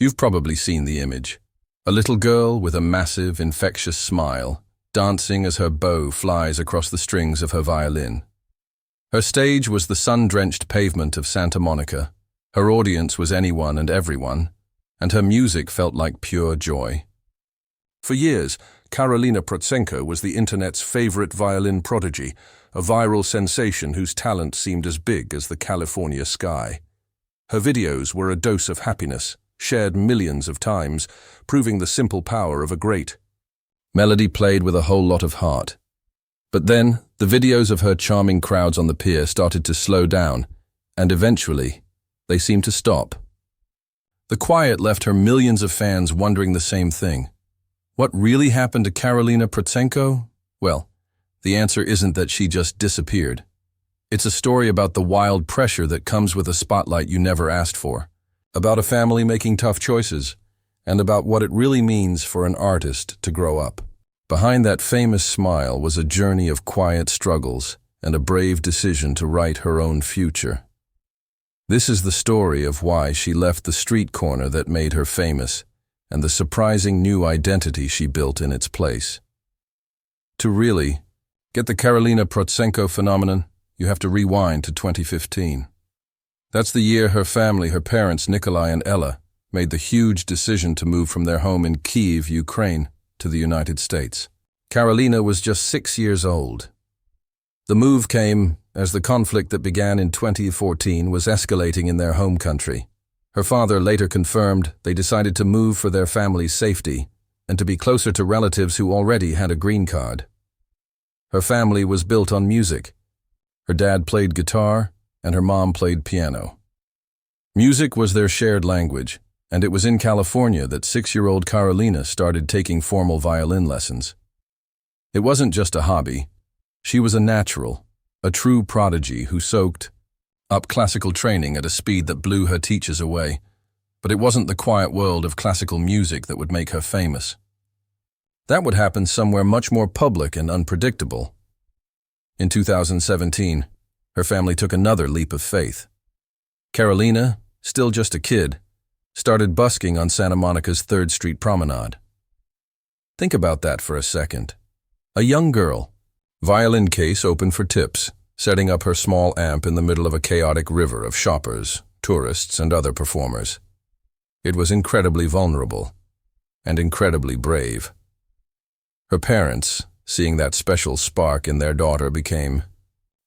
You've probably seen the image. A little girl with a massive, infectious smile, dancing as her bow flies across the strings of her violin. Her stage was the sun-drenched pavement of Santa Monica. Her audience was anyone and everyone, and her music felt like pure joy. For years, Karolina Protsenko was the internet's favorite violin prodigy, a viral sensation whose talent seemed as big as the California sky. Her videos were a dose of happiness, shared millions of times, proving the simple power of a great melody played with a whole lot of heart. But then, the videos of her charming crowds on the pier started to slow down, and eventually, they seemed to stop. The quiet left her millions of fans wondering the same thing. What really happened to Karolina Protsenko? Well, the answer isn't that she just disappeared. It's a story about the wild pressure that comes with a spotlight you never asked for, about a family making tough choices, and about what it really means for an artist to grow up. Behind that famous smile was a journey of quiet struggles and a brave decision to write her own future. This is the story of why she left the street corner that made her famous and the surprising new identity she built in its place. To really get the Karolina Protsenko phenomenon, you have to rewind to 2015. That's the year her family, her parents Nikolai and Ella, made the huge decision to move from their home in Kyiv, Ukraine, to the United States. Karolina was just 6 years old. The move came as the conflict that began in 2014 was escalating in their home country. Her father later confirmed they decided to move for their family's safety and to be closer to relatives who already had a green card. Her family was built on music. Her dad played guitar and her mom played piano. Music was their shared language, and it was in California that 6-year-old Karolina started taking formal violin lessons. It wasn't just a hobby. She was a natural, a true prodigy who soaked up classical training at a speed that blew her teachers away. But it wasn't the quiet world of classical music that would make her famous. That would happen somewhere much more public and unpredictable. In 2017, her family took another leap of faith. Karolina, still just a kid, started busking on Santa Monica's 3rd Street Promenade. Think about that for a second. A young girl, violin case open for tips, setting up her small amp in the middle of a chaotic river of shoppers, tourists, and other performers. It was incredibly vulnerable and incredibly brave. Her parents, seeing that special spark in their daughter, became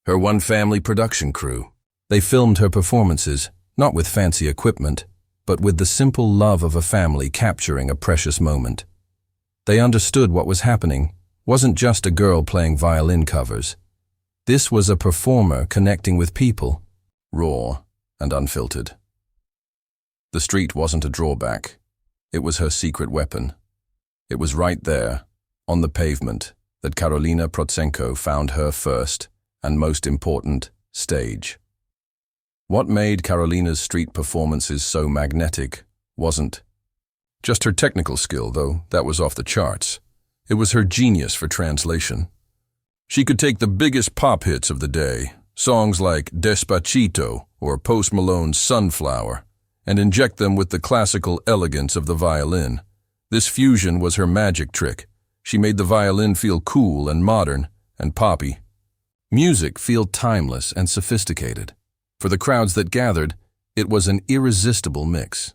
her one family production crew. They filmed her performances, not with fancy equipment, but with the simple love of a family capturing a precious moment. They understood what was happening wasn't just a girl playing violin covers. This was a performer connecting with people, raw and unfiltered. The street wasn't a drawback. It was her secret weapon. It was right there, on the pavement, that Karolina Protsenko found her first and most important stage. What made Karolina's street performances so magnetic wasn't just her technical skill, though that was off the charts. It was her genius for translation. She could take the biggest pop hits of the day, songs like Despacito or Post Malone's Sunflower, and inject them with the classical elegance of the violin. This fusion was her magic trick. She made the violin feel cool and modern and poppy. Music feel timeless and sophisticated. For the crowds that gathered, it was an irresistible mix.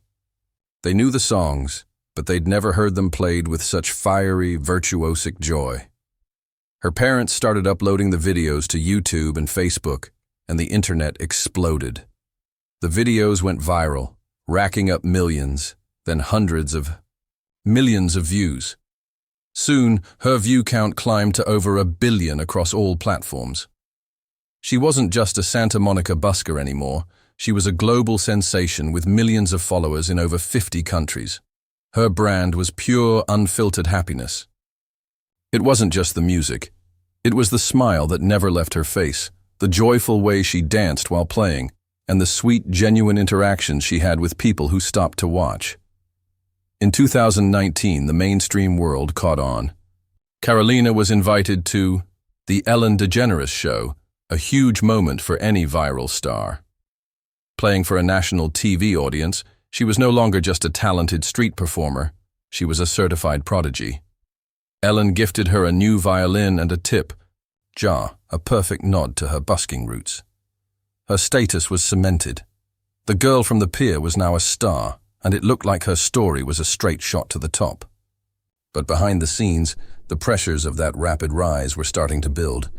They knew the songs, but they'd never heard them played with such fiery, virtuosic joy. Her parents started uploading the videos to YouTube and Facebook, and the internet exploded. The videos went viral, racking up millions, then hundreds of millions of views. Soon, her view count climbed to over 1 billion across all platforms. She wasn't just a Santa Monica busker anymore. She was a global sensation with millions of followers in over 50 countries. Her brand was pure, unfiltered happiness. It wasn't just the music. It was the smile that never left her face, the joyful way she danced while playing, and the sweet, genuine interactions she had with people who stopped to watch. In 2019, the mainstream world caught on. Karolina was invited to The Ellen DeGeneres Show, a huge moment for any viral star. Playing for a national TV audience, She was no longer just a talented street performer, she was a certified prodigy. Ellen gifted her a new violin and a tip, a perfect nod to her busking roots. Her status was cemented. The girl from the pier was now a star, and it looked like her story was a straight shot to the top. But behind the scenes, the pressures of that rapid rise were starting to build,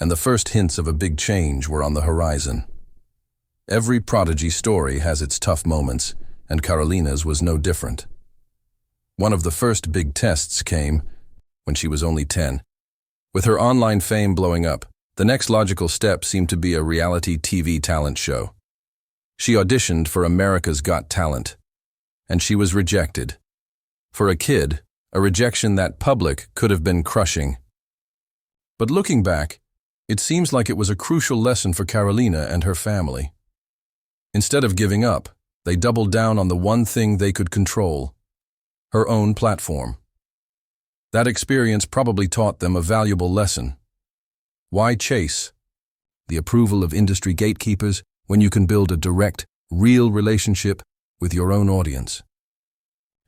and the first hints of a big change were on the horizon. Every prodigy story has its tough moments, and Karolina's was no different. One of the first big tests came when she was only 10. With her online fame blowing up, the next logical step seemed to be a reality TV talent show. She auditioned for America's Got Talent, and she was rejected. For a kid, a rejection that public could have been crushing. But looking back, it seems like it was a crucial lesson for Karolina and her family. Instead of giving up, they doubled down on the one thing they could control: her own platform. That experience probably taught them a valuable lesson. Why chase the approval of industry gatekeepers when you can build a direct, real relationship with your own audience?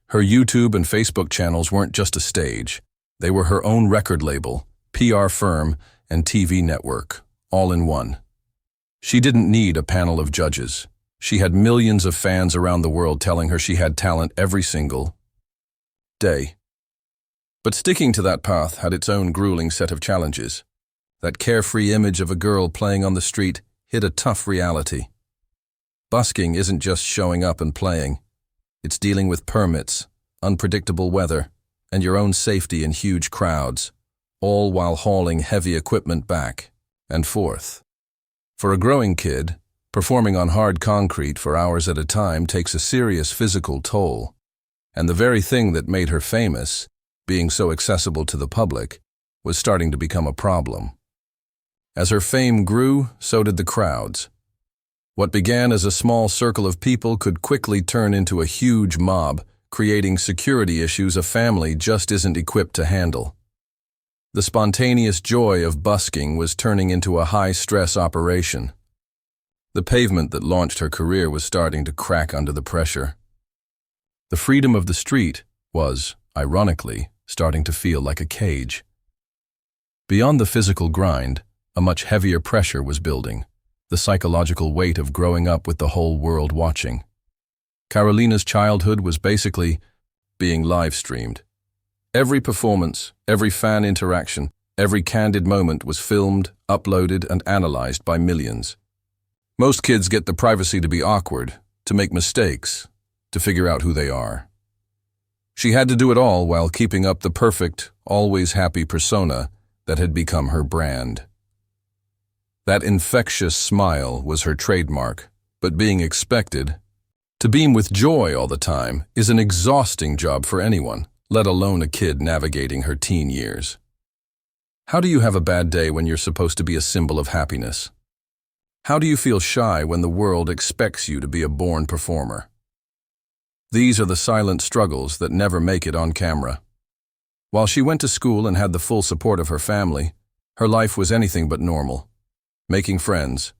Her YouTube and Facebook channels weren't just a stage. They were her own record label, PR firm, and TV network, all in one. She didn't need a panel of judges. She had millions of fans around the world telling her she had talent every single day. But sticking to that path had its own grueling set of challenges. That carefree image of a girl playing on the street hid a tough reality. Busking isn't just showing up and playing. It's dealing with permits, unpredictable weather, and your own safety in huge crowds, all while hauling heavy equipment back and forth. For a growing kid, performing on hard concrete for hours at a time takes a serious physical toll, and the very thing that made her famous, being so accessible to the public, was starting to become a problem. As her fame grew, so did the crowds. What began as a small circle of people could quickly turn into a huge mob, creating security issues a family just isn't equipped to handle. The spontaneous joy of busking was turning into a high-stress operation. The pavement that launched her career was starting to crack under the pressure. The freedom of the street was, ironically, starting to feel like a cage. Beyond the physical grind, a much heavier pressure was building, the psychological weight of growing up with the whole world watching. Karolina's childhood was basically being live-streamed. Every performance, every fan interaction, every candid moment was filmed, uploaded, and analyzed by millions. Most kids get the privacy to be awkward, to make mistakes, to figure out who they are. She had to do it all while keeping up the perfect, always happy persona that had become her brand. That infectious smile was her trademark, but being expected. To beam with joy all the time is an exhausting job for anyone, let alone a kid navigating her teen years. How do you have a bad day when you're supposed to be a symbol of happiness? How do you feel shy when the world expects you to be a born performer? These are the silent struggles that never make it on camera. While she went to school and had the full support of her family, her life was anything but normal. Making friends,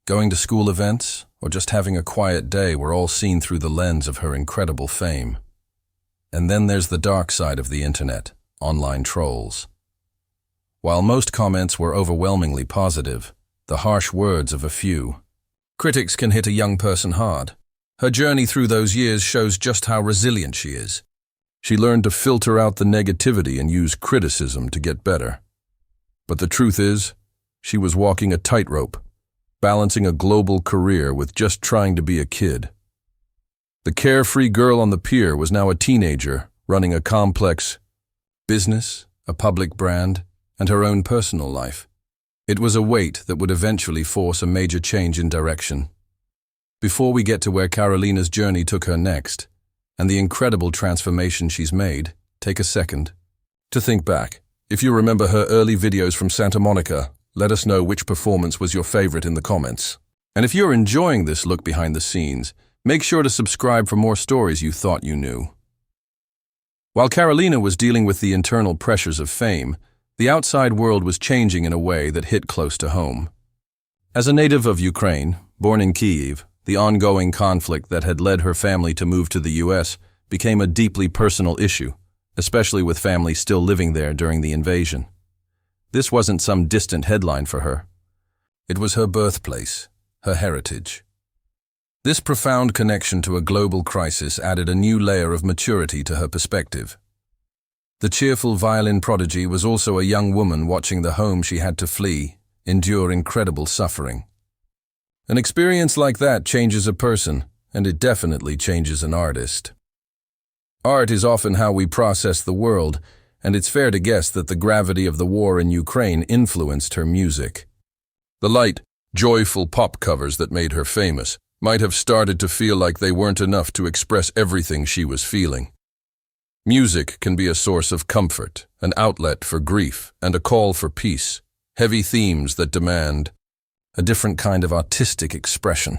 going to school events, or just having a quiet day were all seen through the lens of her incredible fame. And then there's the dark side of the internet, online trolls. While most comments were overwhelmingly positive, the harsh words of a few. Critics can hit a young person hard. Her journey through those years shows just how resilient she is. She learned to filter out the negativity and use criticism to get better. But the truth is, she was walking a tightrope, balancing a global career with just trying to be a kid. The carefree girl on the pier was now a teenager, running a complex business, a public brand, and her own personal life. It was a weight that would eventually force a major change in direction. Before we get to where Karolina's journey took her next, and the incredible transformation she's made, take a second to think back. If you remember her early videos from Santa Monica, let us know which performance was your favorite in the comments. And if you're enjoying this look behind the scenes, make sure to subscribe for more stories you thought you knew. While Karolina was dealing with the internal pressures of fame, the outside world was changing in a way that hit close to home. As a native of Ukraine, born in Kyiv, The ongoing conflict that had led her family to move to the U.S. became a deeply personal issue, especially with family still living there during the invasion. This wasn't some distant headline for her. It was her birthplace, her heritage. This profound connection to a global crisis added a new layer of maturity to her perspective. The cheerful violin prodigy was also a young woman watching the home she had to flee, endure incredible suffering. An experience like that changes a person, and it definitely changes an artist. Art is often how we process the world, and it's fair to guess that the gravity of the war in Ukraine influenced her music. The light, joyful pop covers that made her famous might have started to feel like they weren't enough to express everything she was feeling. Music can be a source of comfort, an outlet for grief, and a call for peace, heavy themes that demand a different kind of artistic expression.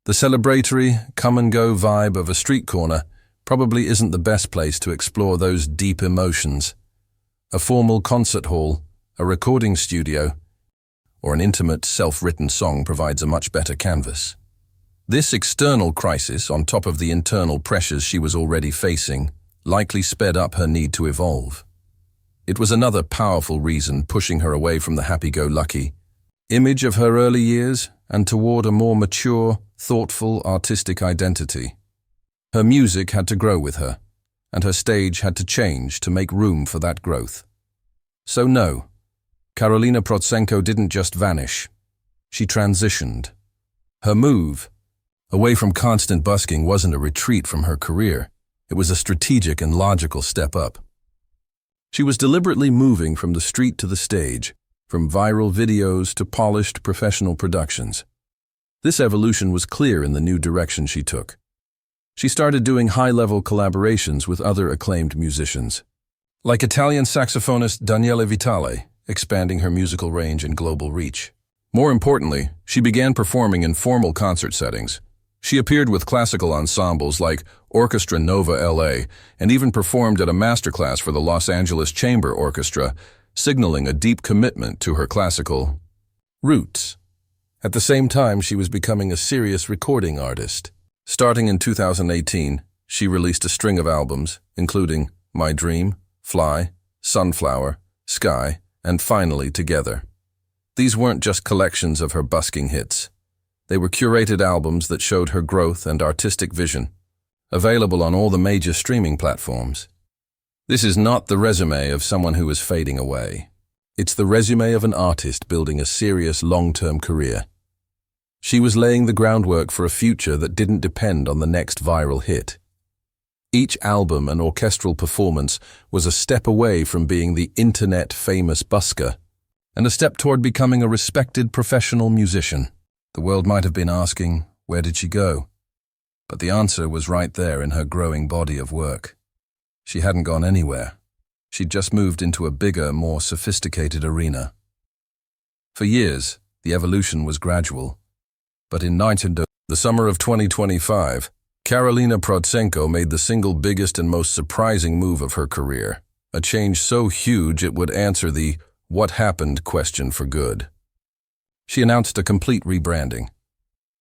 The celebratory, come-and-go vibe of a street corner probably isn't the best place to explore those deep emotions. A formal concert hall, a recording studio, or an intimate, self-written song provides a much better canvas. This external crisis, on top of the internal pressures she was already facing, likely sped up her need to evolve. It was another powerful reason pushing her away from the happy-go-lucky image of her early years and toward a more mature, thoughtful, artistic identity. Her music had to grow with her, and her stage had to change to make room for that growth. So no, Karolina Protsenko didn't just vanish. She transitioned. Her move, away from constant busking, wasn't a retreat from her career. It was a strategic and logical step up. She was deliberately moving from the street to the stage, from viral videos to polished professional productions. This evolution was clear in the new direction she took. She started doing high-level collaborations with other acclaimed musicians, like Italian saxophonist Daniele Vitale, expanding her musical range and global reach. More importantly, she began performing in formal concert settings. She appeared with classical ensembles like Orchestra Nova LA and even performed at a masterclass for the Los Angeles Chamber Orchestra, signaling a deep commitment to her classical roots. At the same time, she was becoming a serious recording artist. Starting in 2018, she released a string of albums, including My Dream, Fly, Sunflower, Sky, and finally Together. These weren't just collections of her busking hits. They were curated albums that showed her growth and artistic vision, available on all the major streaming platforms. This is not the resume of someone who is fading away. It's the resume of an artist building a serious long-term career. She was laying the groundwork for a future that didn't depend on the next viral hit. Each album and orchestral performance was a step away from being the internet-famous busker, and a step toward becoming a respected professional musician. The world might have been asking, where did she go? But the answer was right there in her growing body of work. She hadn't gone anywhere. She'd just moved into a bigger, more sophisticated arena. For years, the evolution was gradual. But in the summer of 2025, Karolina Protsenko made the single biggest and most surprising move of her career, a change so huge it would answer the "what happened" question for good. She announced a complete rebranding.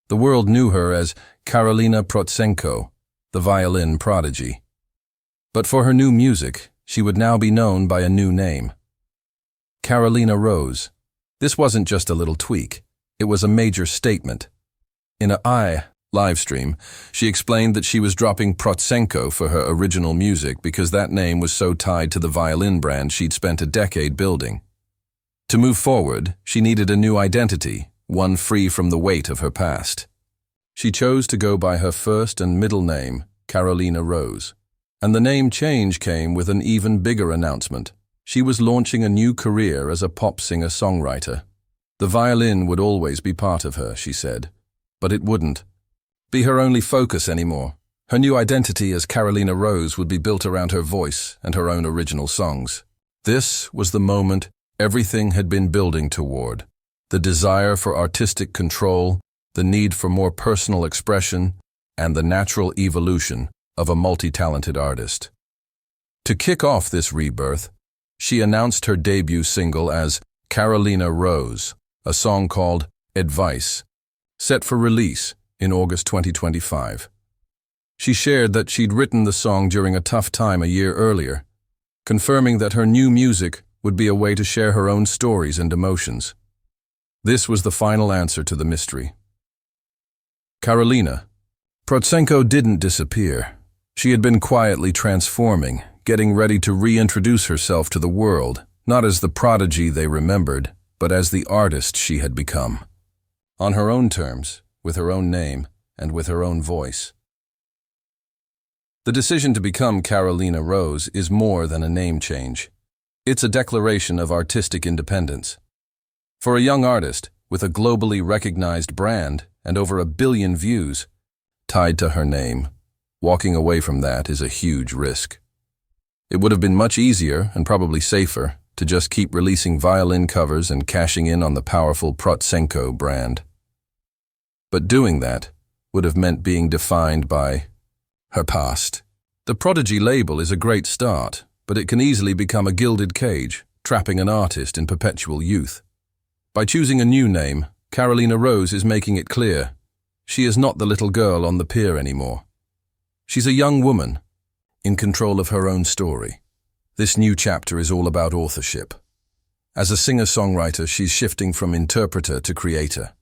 The world knew her as Karolina Protsenko, the violin prodigy. But for her new music, she would now be known by a new name. Karolina Rose. This wasn't just a little tweak. It was a major statement. In a live stream, she explained that she was dropping Protsenko for her original music because that name was so tied to the violin brand she'd spent a decade building. To move forward, she needed a new identity, one free from the weight of her past. She chose to go by her first and middle name, Karolina Rose. And the name change came with an even bigger announcement. She was launching a new career as a pop singer-songwriter. The violin would always be part of her, she said, but it wouldn't be her only focus anymore. Her new identity as Karolina Rose would be built around her voice and her own original songs. This was the moment everything had been building toward. The desire for artistic control, the need for more personal expression, and the natural evolution of a multi-talented artist. To kick off this rebirth, she announced her debut single as Karolina Rose, a song called Advice, set for release in August 2025. She shared that she'd written the song during a tough time a year earlier, confirming that her new music would be a way to share her own stories and emotions. This was the final answer to the mystery. Karolina Protsenko didn't disappear. She had been quietly transforming, getting ready to reintroduce herself to the world, not as the prodigy they remembered, but as the artist she had become. On her own terms, with her own name, and with her own voice. The decision to become Karolina Rose is more than a name change. It's a declaration of artistic independence. For a young artist, with a globally recognized brand and over 1 billion views tied to her name, walking away from that is a huge risk. It would have been much easier and probably safer to just keep releasing violin covers and cashing in on the powerful Protsenko brand. But doing that would have meant being defined by her past. The Prodigy label is a great start, but it can easily become a gilded cage, trapping an artist in perpetual youth. By choosing a new name, Karolina Rose is making it clear she is not the little girl on the pier anymore. She's a young woman, in control of her own story. This new chapter is all about authorship. As a singer-songwriter, she's shifting from interpreter to creator.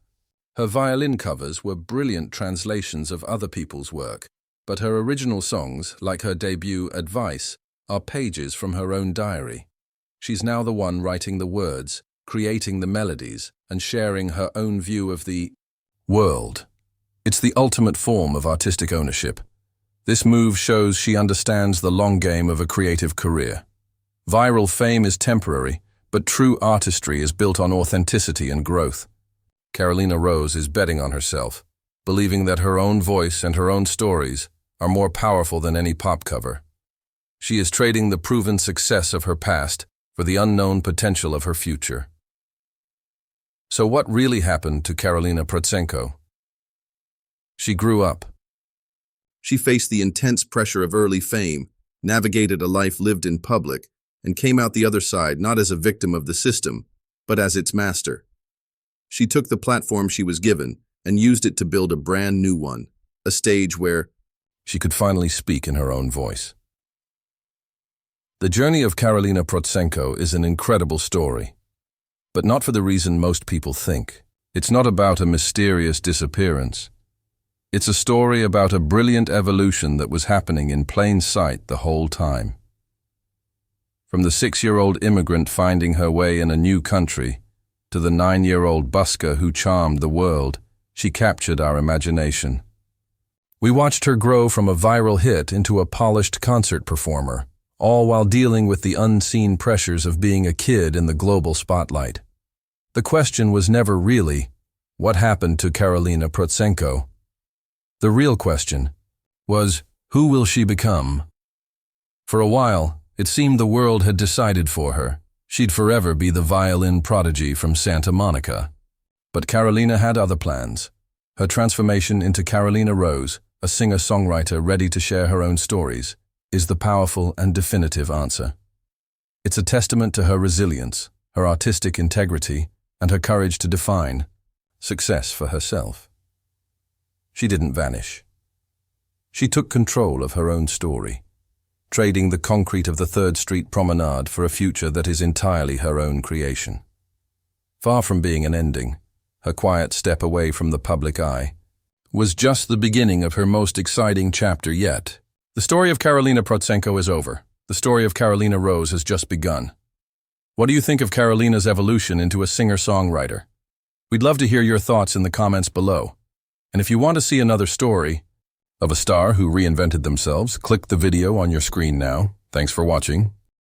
Her violin covers were brilliant translations of other people's work, but her original songs, like her debut Advice, are pages from her own diary. She's now the one writing the words, creating the melodies, and sharing her own view of the world. It's the ultimate form of artistic ownership. This move shows she understands the long game of a creative career. Viral fame is temporary, but true artistry is built on authenticity and growth. Karolina Rose is betting on herself, believing that her own voice and her own stories are more powerful than any pop cover. She is trading the proven success of her past for the unknown potential of her future. So what really happened to Karolina Protsenko? She grew up. She faced the intense pressure of early fame, navigated a life lived in public, and came out the other side not as a victim of the system, but as its master. She took the platform she was given and used it to build a brand new one, a stage where she could finally speak in her own voice. The journey of Karolina Protsenko is an incredible story, but not for the reason most people think. It's not about a mysterious disappearance. It's a story about a brilliant evolution that was happening in plain sight the whole time. From the 6-year-old immigrant finding her way in a new country, to the 9-year-old busker who charmed the world, she captured our imagination. We watched her grow from a viral hit into a polished concert performer, all while dealing with the unseen pressures of being a kid in the global spotlight. The question was never really, what happened to Karolina Protsenko? The real question was, who will she become? For a while, it seemed the world had decided for her. She'd forever be the violin prodigy from Santa Monica. But Karolina had other plans. Her transformation into Karolina Rose, a singer-songwriter ready to share her own stories, is the powerful and definitive answer. It's a testament to her resilience, her artistic integrity, and her courage to define success for herself. She didn't vanish. She took control of her own story, trading the concrete of the 3rd Street promenade for a future that is entirely her own creation. Far from being an ending, her quiet step away from the public eye was just the beginning of her most exciting chapter yet. The story of Karolina Protsenko is over. The story of Karolina Rose has just begun. What do you think of Karolina's evolution into a singer-songwriter? We'd love to hear your thoughts in the comments below. And if you want to see another story of a star who reinvented themselves, click the video on your screen now. Thanks for watching.